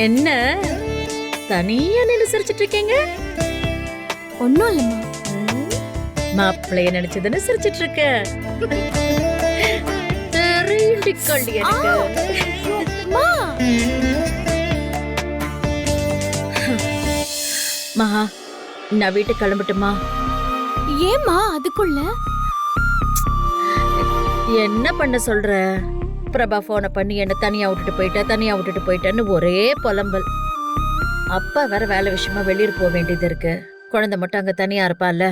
என்ன தனியா நின்று சிரிச்சிட்டு இருக்கீங்க? ஒன்னும் இல்லம்மா. மாப்பிள்ளைய நினைச்சதுன்னு சிரிச்சிட்டு இருக்க. தெரியுண்டி கள்ளி எனக்கு. அம்மா. மகா, நான் வீட்டுக்கு கிளம்பட்டுமா? ஏம்மா அதுக்குள்ள? என்ன பண்ண சொல்ற? பிரபா போனை பண்ணி என்ன தனியா விட்டுட்டு போயிட்டேன்னு ஒரே புலம்பல். அப்பா வேற வேலை விஷயமா வெளியூர் போக வேண்டியது இருக்கு. குழந்தை மட்டும் அங்க தனியா இருப்பால.